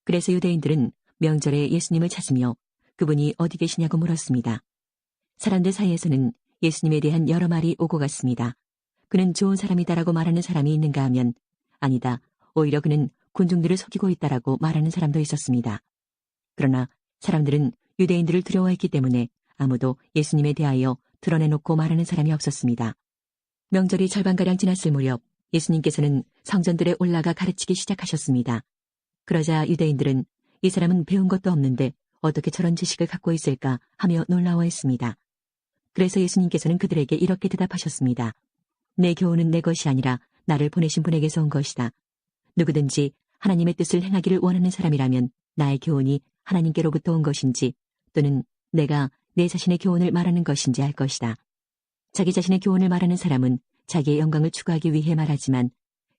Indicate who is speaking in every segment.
Speaker 1: 그래서 유대인들은 명절에 예수님을 찾으며 그분이 어디 계시냐고 물었습니다. 사람들 사이에서는 예수님에 대한 여러 말이 오고 갔습니다. 그는 좋은 사람이다라고 말하는 사람이 있는가 하면 아니다. 오히려 그는 군중들을 속이고 있다라고 말하는 사람도 있었습니다. 그러나 사람들은 유대인들을 두려워했기 때문에 아무도 예수님에 대하여 드러내놓고 말하는 사람이 없었습니다. 명절이 절반가량 지났을 무렵 예수님께서는 성전들에 올라가 가르치기 시작하셨습니다. 그러자 유대인들은 이 사람은 배운 것도 없는데 어떻게 저런 지식을 갖고 있을까 하며 놀라워했습니다. 그래서 예수님께서는 그들에게 이렇게 대답하셨습니다. 내 교훈은 내 것이 아니라 나를 보내신 분에게서 온 것이다. 누구든지 하나님의 뜻을 행하기를 원하는 사람이라면 나의 교훈이 하나님께로부터 온 것인지 또는 내가 내 자신의 교훈을 말하는 것인지 알 것이다. 자기 자신의 교훈을 말하는 사람은 자기의 영광을 추구하기 위해 말하지만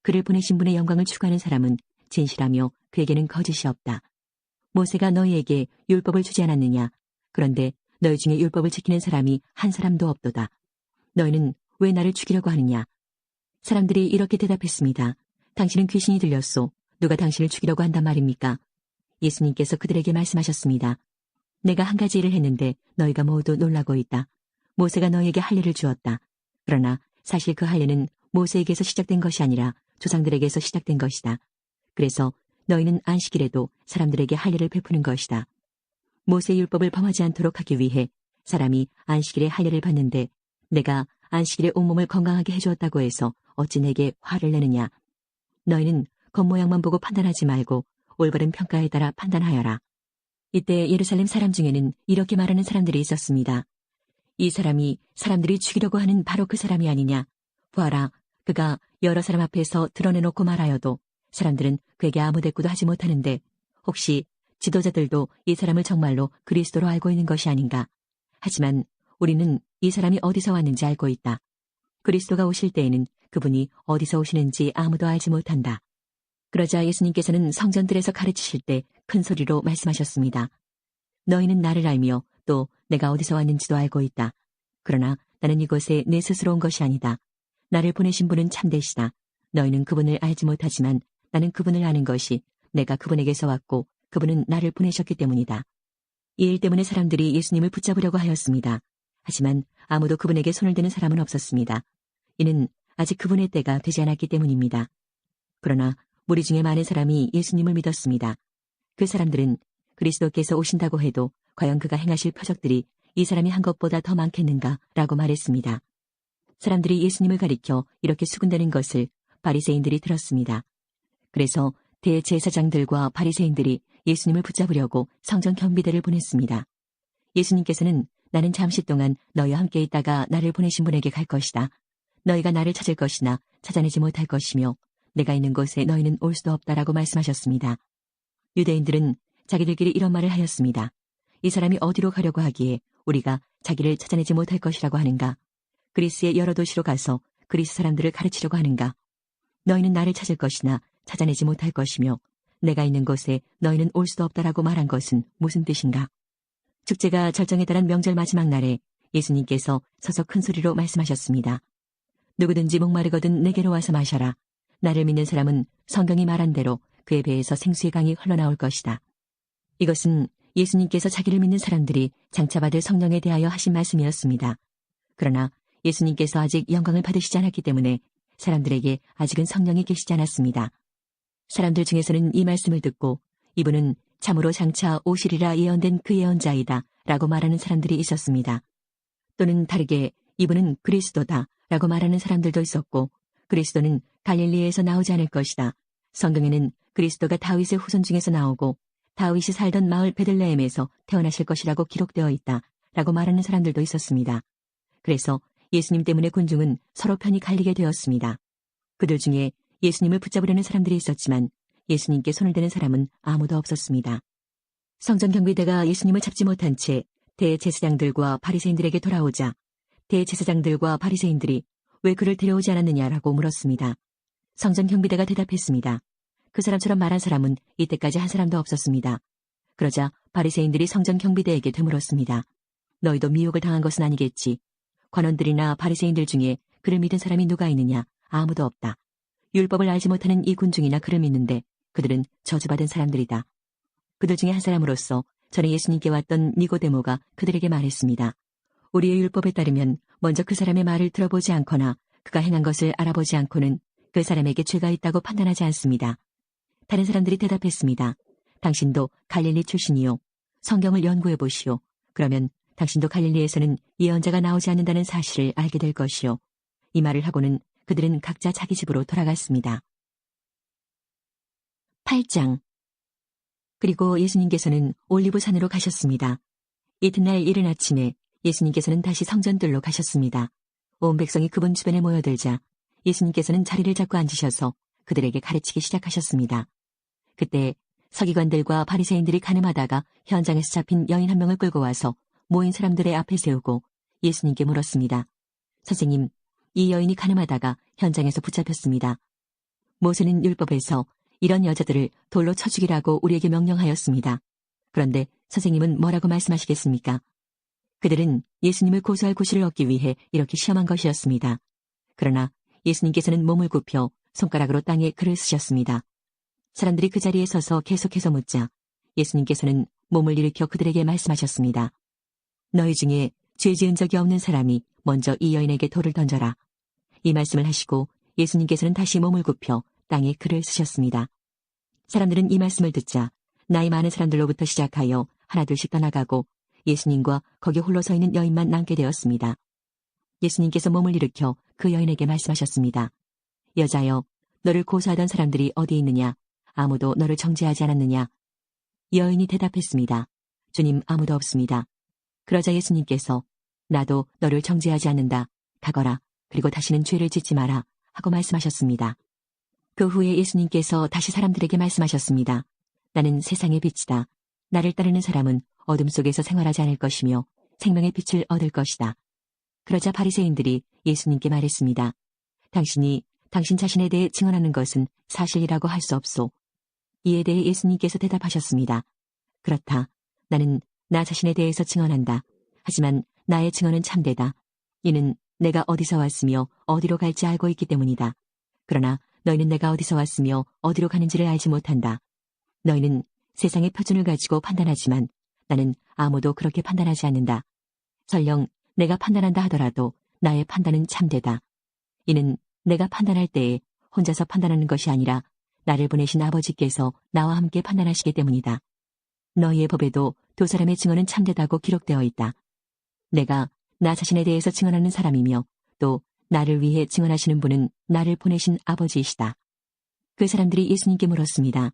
Speaker 1: 그를 보내신 분의 영광을 추구하는 사람은 진실하며 그에게는 거짓이 없다. 모세가 너희에게 율법을 주지 않았느냐? 그런데 너희 중에 율법을 지키는 사람이 한 사람도 없도다. 너희는 왜 나를 죽이려고 하느냐? 사람들이 이렇게 대답했습니다. 당신은 귀신이 들렸소. 누가 당신을 죽이려고 한단 말입니까? 예수님께서 그들에게 말씀하셨습니다. 내가 한 가지 일을 했는데 너희가 모두 놀라고 있다. 모세가 너희에게 할례를 주었다. 그러나 사실 그 할례는 모세에게서 시작된 것이 아니라 조상들에게서 시작된 것이다. 그래서 너희는 안식일에도 사람들에게 할례를 베푸는 것이다. 모세의 율법을 범하지 않도록 하기 위해 사람이 안식일에 할례를 받는데 내가 안식일에 온몸을 건강하게 해주었다고 해서 어찌 내게 화를 내느냐. 너희는 겉모양만 보고 판단하지 말고 올바른 평가에 따라 판단하여라. 이때 예루살렘 사람 중에는 이렇게 말하는 사람들이 있었습니다. 이 사람이 사람들이 죽이려고 하는 바로 그 사람이 아니냐. 보아라, 그가 여러 사람 앞에서 드러내놓고 말하여도 사람들은 그에게 아무 대꾸도 하지 못하는데 혹시 지도자들도 이 사람을 정말로 그리스도로 알고 있는 것이 아닌가. 하지만 우리는 이 사람이 어디서 왔는지 알고 있다. 그리스도가 오실 때에는 그분이 어디서 오시는지 아무도 알지 못한다. 그러자 예수님께서는 성전들에서 가르치실 때 큰 소리로 말씀하셨습니다. 너희는 나를 알며 또 내가 어디서 왔는지도 알고 있다. 그러나 나는 이곳에 내 스스로 온 것이 아니다. 나를 보내신 분은 참되시다. 너희는 그분을 알지 못하지만 나는 그분을 아는 것이 내가 그분에게서 왔고 그분은 나를 보내셨기 때문이다. 이 일 때문에 사람들이 예수님을 붙잡으려고 하였습니다. 하지만 아무도 그분에게 손을 대는 사람은 없었습니다. 이는 아직 그분의 때가 되지 않았기 때문입니다. 그러나 무리 중에 많은 사람이 예수님을 믿었습니다. 그 사람들은 그리스도께서 오신다고 해도 과연 그가 행하실 표적들이 이 사람이 한 것보다 더 많겠는가 라고 말했습니다. 사람들이 예수님을 가리켜 이렇게 수군대는 것을 바리새인들이 들었습니다. 그래서 대제사장들과 바리새인들이 예수님을 붙잡으려고 성전 경비대를 보냈습니다. 예수님께서는 나는 잠시 동안 너희와 함께 있다가 나를 보내신 분에게 갈 것이다. 너희가 나를 찾을 것이나 찾아내지 못할 것이며 내가 있는 곳에 너희는 올 수도 없다라고 말씀하셨습니다. 유대인들은 자기들끼리 이런 말을 하였습니다. 이 사람이 어디로 가려고 하기에 우리가 자기를 찾아내지 못할 것이라고 하는가? 그리스의 여러 도시로 가서 그리스 사람들을 가르치려고 하는가? 너희는 나를 찾을 것이나 찾아내지 못할 것이며 내가 있는 곳에 너희는 올 수도 없다라고 말한 것은 무슨 뜻인가? 축제가 절정에 달한 명절 마지막 날에 예수님께서 서서 큰 소리로 말씀하셨습니다. 누구든지 목마르거든 내게로 와서 마셔라. 나를 믿는 사람은 성경이 말한 대로 그의 배에서 생수의 강이 흘러나올 것이다. 이것은 예수님께서 자기를 믿는 사람들이 장차 받을 성령에 대하여 하신 말씀이었습니다. 그러나 예수님께서 아직 영광을 받으시지 않았기 때문에 사람들에게 아직은 성령이 계시지 않았습니다. 사람들 중에서는 이 말씀을 듣고 이분은 참으로 장차 오시리라 예언된 그 예언자이다 라고 말하는 사람들이 있었습니다. 또는 다르게 이분은 그리스도다 라고 말하는 사람들도 있었고 그리스도는 갈릴리에서 나오지 않을 것이다. 성경에는 그리스도가 다윗의 후손 중에서 나오고 다윗이 살던 마을 베들레헴에서 태어나실 것이라고 기록되어 있다 라고 말하는 사람들도 있었습니다. 그래서 예수님 때문에 군중은 서로 편이 갈리게 되었습니다. 그들 중에 예수님을 붙잡으려는 사람들이 있었지만 예수님께 손을 대는 사람은 아무도 없었습니다. 성전 경비대가 예수님을 잡지 못한 채 대제사장들과 바리새인들에게 돌아오자 대제사장들과 바리새인들이 왜 그를 데려오지 않았느냐라고 물었습니다. 성전 경비대가 대답했습니다. 그 사람처럼 말한 사람은 이때까지 한 사람도 없었습니다. 그러자 바리새인들이 성전 경비대에게 되물었습니다. 너희도 미혹을 당한 것은 아니겠지. 관원들이나 바리새인들 중에 그를 믿은 사람이 누가 있느냐? 아무도 없다. 율법을 알지 못하는 이 군중이나 그를 믿는데 그들은 저주받은 사람들이다. 그들 중에 한 사람으로서 전에 예수님께 왔던 니고데모가 그들에게 말했습니다. 우리의 율법에 따르면 먼저 그 사람의 말을 들어보지 않거나 그가 행한 것을 알아보지 않고는 그 사람에게 죄가 있다고 판단하지 않습니다. 다른 사람들이 대답했습니다. 당신도 갈릴리 출신이요. 성경을 연구해 보시오. 그러면 당신도 갈릴리에서는 예언자가 나오지 않는다는 사실을 알게 될 것이요. 이 말을 하고는 그들은 각자 자기 집으로 돌아갔습니다. 8장. 그리고 예수님께서는 올리브산으로 가셨습니다. 이튿날 이른 아침에 예수님께서는 다시 성전들로 가셨습니다. 온 백성이 그분 주변에 모여들자 예수님께서는 자리를 잡고 앉으셔서 그들에게 가르치기 시작하셨습니다. 그때 서기관들과 바리새인들이 가늠하다가 현장에서 잡힌 여인 한 명을 끌고 와서 모인 사람들의 앞에 세우고 예수님께 물었습니다. 선생님, 이 여인이 가늠하다가 현장에서 붙잡혔습니다. 모세는 율법에서 이런 여자들을 돌로 쳐 죽이라고 우리에게 명령하였습니다. 그런데 선생님은 뭐라고 말씀하시겠습니까? 그들은 예수님을 고소할 구실을 얻기 위해 이렇게 시험한 것이었습니다. 그러나 예수님께서는 몸을 굽혀 손가락으로 땅에 글을 쓰셨습니다. 사람들이 그 자리에 서서 계속해서 묻자 예수님께서는 몸을 일으켜 그들에게 말씀하셨습니다. 너희 중에 죄 지은 적이 없는 사람이 먼저 이 여인에게 돌을 던져라. 이 말씀을 하시고 예수님께서는 다시 몸을 굽혀 땅에 글을 쓰셨습니다. 사람들은 이 말씀을 듣자 나이 많은 사람들로부터 시작하여 하나둘씩 떠나가고 예수님과 거기 홀로 서 있는 여인만 남게 되었습니다. 예수님께서 몸을 일으켜 그 여인에게 말씀하셨습니다. 여자여, 너를 고소하던 사람들이 어디 있느냐? 아무도 너를 정죄하지 않았느냐? 여인이 대답했습니다. 주님, 아무도 없습니다. 그러자 예수님께서 나도 너를 정죄하지 않는다. 가거라. 그리고 다시는 죄를 짓지 마라. 하고 말씀하셨습니다. 그 후에 예수님께서 다시 사람들에게 말씀하셨습니다. 나는 세상의 빛이다. 나를 따르는 사람은 어둠 속에서 생활하지 않을 것이며 생명의 빛을 얻을 것이다. 그러자 바리새인들이 예수님께 말했습니다. 당신이 당신 자신에 대해 증언하는 것은 사실이라고 할 수 없소. 이에 대해 예수님께서 대답하셨습니다. 그렇다. 나는 나 자신에 대해서 증언한다. 하지만 나의 증언은 참되다. 이는 내가 어디서 왔으며 어디로 갈지 알고 있기 때문이다. 그러나 너희는 내가 어디서 왔으며 어디로 가는지를 알지 못한다. 너희는 세상의 표준을 가지고 판단하지만 나는 아무도 그렇게 판단하지 않는다. 설령 내가 판단한다 하더라도 나의 판단은 참되다. 이는 내가 판단할 때에 혼자서 판단하는 것이 아니라 나를 보내신 아버지께서 나와 함께 판단하시기 때문이다. 너희의 법에도 두 사람의 증언은 참되다고 기록되어 있다. 내가 나 자신에 대해서 증언하는 사람이며 또 나를 위해 증언하시는 분은 나를 보내신 아버지이시다. 그 사람들이 예수님께 물었습니다.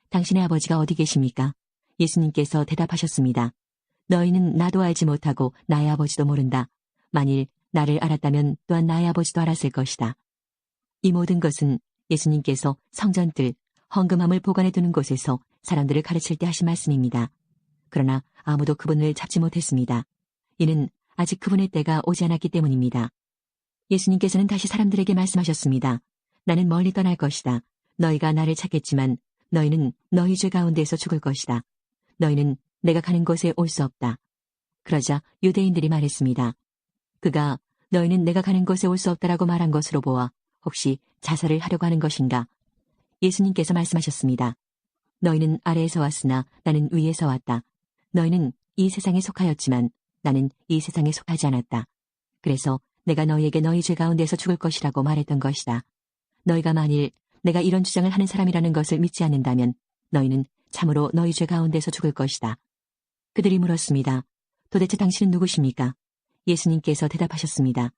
Speaker 1: 당신의 아버지가 어디 계십니까? 예수님께서 대답하셨습니다. 너희는 나도 알지 못하고 나의 아버지도 모른다. 만일 나를 알았다면 또한 나의 아버지도 알았을 것이다. 이 모든 것은 예수님께서 성전들, 헌금함을 보관해 두는 곳에서 사람들을 가르칠 때 하신 말씀입니다. 그러나 아무도 그분을 잡지 못했습니다. 이는 아직 그분의 때가 오지 않았기 때문입니다. 예수님께서는 다시 사람들에게 말씀하셨습니다. 나는 멀리 떠날 것이다. 너희가 나를 찾겠지만 너희는 너희 죄 가운데서 죽을 것이다. 너희는 내가 가는 곳에 올 수 없다. 그러자 유대인들이 말했습니다. 그가 너희는 내가 가는 곳에 올 수 없다라고 말한 것으로 보아 혹시 자살을 하려고 하는 것인가? 예수님께서 말씀하셨습니다. 너희는 아래에서 왔으나 나는 위에서 왔다. 너희는 이 세상에 속하였지만 나는 이 세상에 속하지 않았다. 그래서 내가 너희에게 너희 죄 가운데서 죽을 것이라고 말했던 것이다. 너희가 만일 내가 이런 주장을 하는 사람이라는 것을 믿지 않는다면 너희는 참으로 너희 죄 가운데서 죽을 것이다. 그들이 물었습니다. 도대체 당신은 누구십니까? 예수님께서 대답하셨습니다.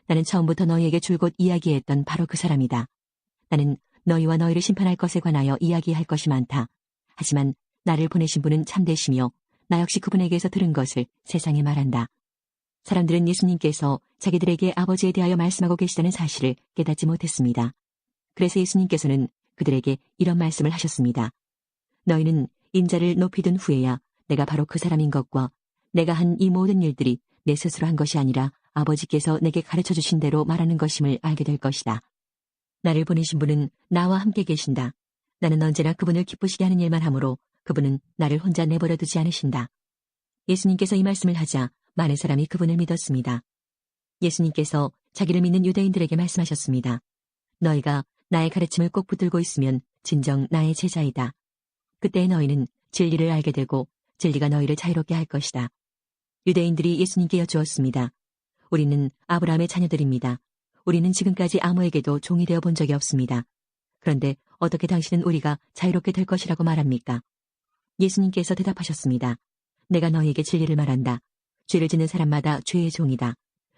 Speaker 1: 나는 처음부터 너희에게 줄곧 이야기했던 바로 그 사람이다. 나는 너희와 너희를 심판할 것에 관하여 이야기할 것이 많다. 하지만 나를 보내신 분은 참되시며 나 역시 그분에게서 들은 것을 세상에 말한다. 사람들은 예수님께서 자기들에게 아버지에 대하여 말씀하고 계시다는 사실을 깨닫지 못했습니다. 그래서 예수님께서는 그들에게 이런 말씀을 하셨습니다. 너희는 인자를 높이 든 후에야 내가 바로 그 사람인 것과 내가 한 이 모든 일들이 내 스스로 한 것이 아니라 아버지께서 내게 가르쳐 주신 대로 말하는 것임을 알게 될 것이다. 나를 보내신 분은 나와 함께 계신다. 나는 언제나 그분을 기쁘시게 하는 일만 하므로 그분은 나를 혼자 내버려 두지 않으신다. 예수님께서 이 말씀을 하자 많은 사람이 그분을 믿었습니다. 예수님께서 자기를 믿는 유대인들에게 말씀하셨습니다. 너희가 나의 가르침을 꼭 붙들고 있으면 진정 나의 제자이다. 그때 너희는 진리를 알게 되고 진리가 너희를 자유롭게 할 것이다. 유대인들이 예수님께 여쭈었습니다. 우리는 아브라함의 자녀들입니다. 우리는 지금까지 아무에게도 종이 되어 본 적이 없습니다. 그런데 어떻게 당신은 우리가 자유롭게 될 것이라고 말합니까? 예수님께서 대답하셨습니다. 내가 너희에게 진리를 말한다. 죄를 짓는 사람마다 죄의 종이다.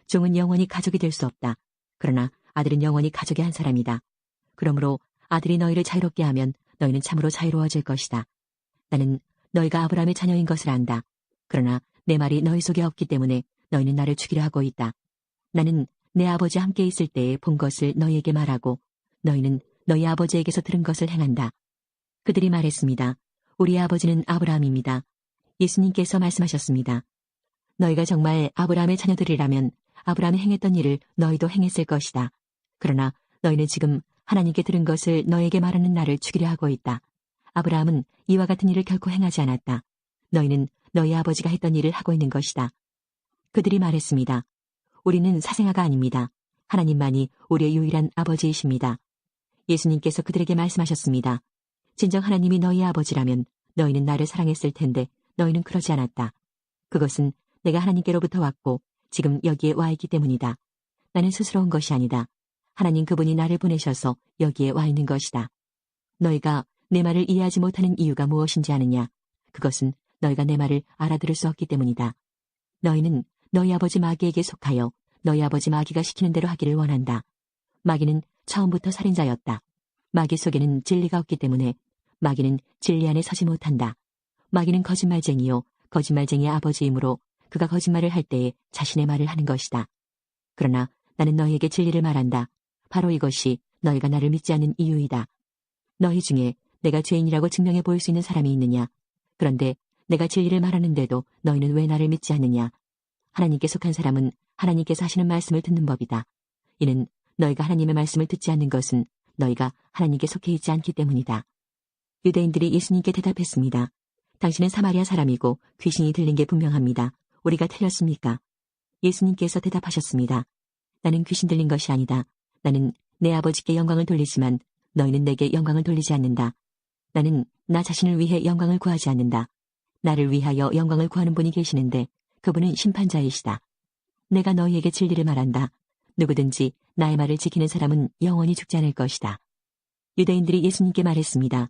Speaker 1: 종은 영원히 가족이 될 수 없다. 그러나 아들은 영원히 가족의 한 사람이다. 그러므로 아들이 너희를 자유롭게 하면 너희는 참으로 자유로워질 것이다. 나는 너희가 아브라함의 자녀인 것을 안다. 그러나 내 말이 너희 속에 없기 때문에 너희는 나를 죽이려 하고 있다. 나는 내 아버지 함께 있을 때에 본 것을 너희에게 말하고 너희는 너희 아버지에게서 들은 것을 행한다. 그들이 말했습니다. 우리의 아버지는 아브라함입니다. 예수님께서 말씀하셨습니다. 너희가 정말 아브라함의 자녀들이라면 아브라함이 행했던 일을 너희도 행했을 것이다. 그러나 너희는 지금 하나님께 들은 것을 너희에게 말하는 나를 죽이려 하고 있다. 아브라함은 이와 같은 일을 결코 행하지 않았다. 너희는 너희 아버지가 했던 일을 하고 있는 것이다. 그들이 말했습니다. 우리는 사생아가 아닙니다. 하나님만이 우리의 유일한 아버지이십니다. 예수님께서 그들에게 말씀하셨습니다. 진정 하나님이 너희 아버지라면 너희는 나를 사랑했을 텐데 너희는 그러지 않았다. 그것은 내가 하나님께로부터 왔고 지금 여기에 와 있기 때문이다. 나는 스스로 온 것이 아니다. 하나님 그분이 나를 보내셔서 여기에 와 있는 것이다. 너희가 내 말을 이해하지 못하는 이유가 무엇인지 아느냐? 그것은 너희가 내 말을 알아들을 수 없기 때문이다. 너희는 너희 아버지 마귀에게 속하여 너희 아버지 마귀가 시키는 대로 하기를 원한다. 마귀는 처음부터 살인자였다. 마귀 속에는 진리가 없기 때문에 마귀는 진리 안에 서지 못한다. 마귀는 거짓말쟁이요 거짓말쟁이의 아버지이므로 그가 거짓말을 할 때에 자신의 말을 하는 것이다. 그러나 나는 너희에게 진리를 말한다. 바로 이것이 너희가 나를 믿지 않는 이유이다. 너희 중에 내가 죄인이라고 증명해 보일 수 있는 사람이 있느냐? 그런데 내가 진리를 말하는데도 너희는 왜 나를 믿지 않느냐? 하나님께 속한 사람은 하나님께서 하시는 말씀을 듣는 법이다. 이는 너희가 하나님의 말씀을 듣지 않는 것은 너희가 하나님께 속해 있지 않기 때문이다. 유대인들이 예수님께 대답했습니다. 당신은 사마리아 사람이고 귀신이 들린 게 분명합니다. 우리가 틀렸습니까? 예수님께서 대답하셨습니다. 나는 귀신 들린 것이 아니다. 나는 내 아버지께 영광을 돌리지만 너희는 내게 영광을 돌리지 않는다. 나는 나 자신을 위해 영광을 구하지 않는다. 나를 위하여 영광을 구하는 분이 계시는데 그분은 심판자이시다. 내가 너희에게 진리를 말한다. 누구든지 나의 말을 지키는 사람은 영원히 죽지 않을 것이다. 유대인들이 예수님께 말했습니다.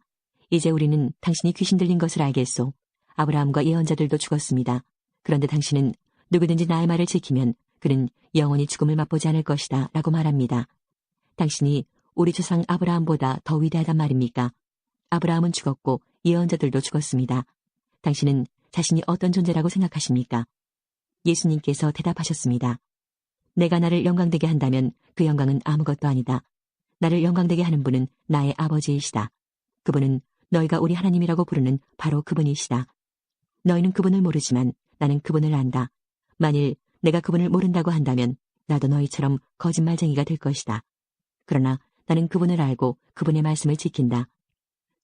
Speaker 1: 이제 우리는 당신이 귀신 들린 것을 알겠소. 아브라함과 예언자들도 죽었습니다. 그런데 당신은 누구든지 나의 말을 지키면 그는 영원히 죽음을 맛보지 않을 것이다 라고 말합니다. 당신이 우리 조상 아브라함보다 더 위대하단 말입니까? 아브라함은 죽었고 예언자들도 죽었습니다. 당신은 자신이 어떤 존재라고 생각하십니까? 예수님께서 대답하셨습니다. 내가 나를 영광되게 한다면 그 영광은 아무것도 아니다. 나를 영광되게 하는 분은 나의 아버지이시다. 그분은 너희가 우리 하나님이라고 부르는 바로 그분이시다. 너희는 그분을 모르지만 나는 그분을 안다. 만일 내가 그분을 모른다고 한다면 나도 너희처럼 거짓말쟁이가 될 것이다. 그러나 나는 그분을 알고 그분의 말씀을 지킨다.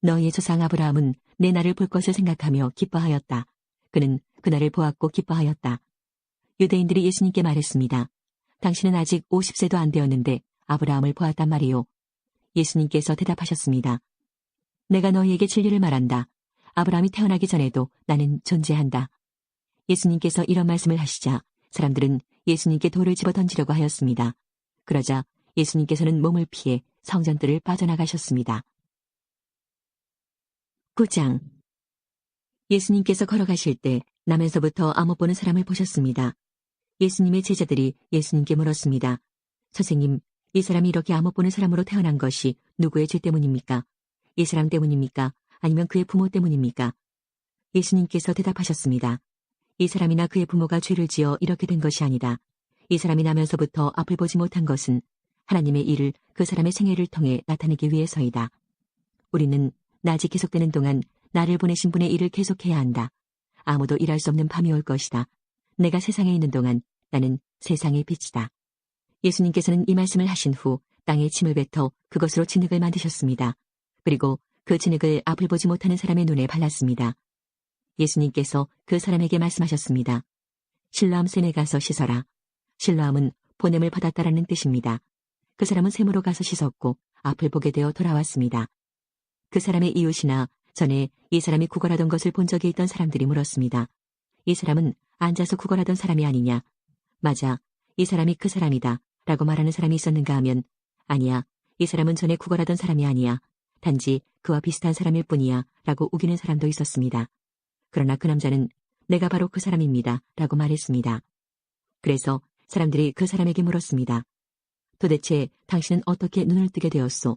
Speaker 1: 너희의 조상 아브라함은 내 날을 볼 것을 생각하며 기뻐하였다. 그는 그날을 보았고 기뻐하였다. 유대인들이 예수님께 말했습니다. 당신은 아직 50세도 안 되었는데 아브라함을 보았단 말이요. 예수님께서 대답하셨습니다. 내가 너희에게 진리를 말한다. 아브라함이 태어나기 전에도 나는 존재한다. 예수님께서 이런 말씀을 하시자 사람들은 예수님께 돌을 집어 던지려고 하였습니다. 그러자 예수님께서는 몸을 피해 성전뜰을 빠져나가셨습니다. 9장. 예수님께서 걸어가실 때 남에서부터 암못 보는 사람을 보셨습니다. 예수님의 제자들이 예수님께 물었습니다. 선생님, 이 사람이 이렇게 암못 보는 사람으로 태어난 것이 누구의 죄 때문입니까? 이 사람 때문입니까? 아니면 그의 부모 때문입니까? 예수님께서 대답하셨습니다. 이 사람이나 그의 부모가 죄를 지어 이렇게 된 것이 아니다. 이 사람이 나면서부터 앞을 보지 못한 것은 하나님의 일을 그 사람의 생애를 통해 나타내기 위해서이다. 우리는 낮이 계속되는 동안 나를 보내신 분의 일을 계속해야 한다. 아무도 일할 수 없는 밤이 올 것이다. 내가 세상에 있는 동안 나는 세상의 빛이다. 예수님께서는 이 말씀을 하신 후 땅에 침을 뱉어 그것으로 진흙을 만드셨습니다. 그리고 그 진흙을 앞을 보지 못하는 사람의 눈에 발랐습니다. 예수님께서 그 사람에게 말씀하셨습니다. 실로암 샘에 가서 씻어라. 실로암은 보냄을 받았다라는 뜻입니다. 그 사람은 샘으로 가서 씻었고 앞을 보게 되어 돌아왔습니다. 그 사람의 이웃이나 전에 이 사람이 구걸하던 것을 본 적이 있던 사람들이 물었습니다. 이 사람은 앉아서 구걸하던 사람이 아니냐? 맞아, 이 사람이 그 사람이다 라고 말하는 사람이 있었는가 하면 아니야, 이 사람은 전에 구걸하던 사람이 아니야. 단지 그와 비슷한 사람일 뿐이야 라고 우기는 사람도 있었습니다. 그러나 그 남자는 내가 바로 그 사람입니다 라고 말했습니다. 그래서 사람들이 그 사람에게 물었습니다. 도대체 당신은 어떻게 눈을 뜨게 되었소?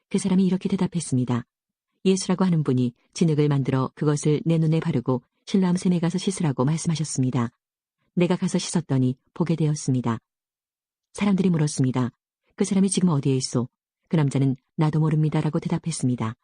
Speaker 1: 그 사람이 이렇게 대답했습니다. 예수라고 하는 분이 진흙을 만들어 그것을 내 눈에 바르고 실로암 샘에 가서 씻으라고 말씀하셨습니다. 내가 가서 씻었더니 보게 되었습니다. 사람들이 물었습니다. 그 사람이 지금 어디에 있소? 그 남자는 나도 모릅니다라고 대답했습니다.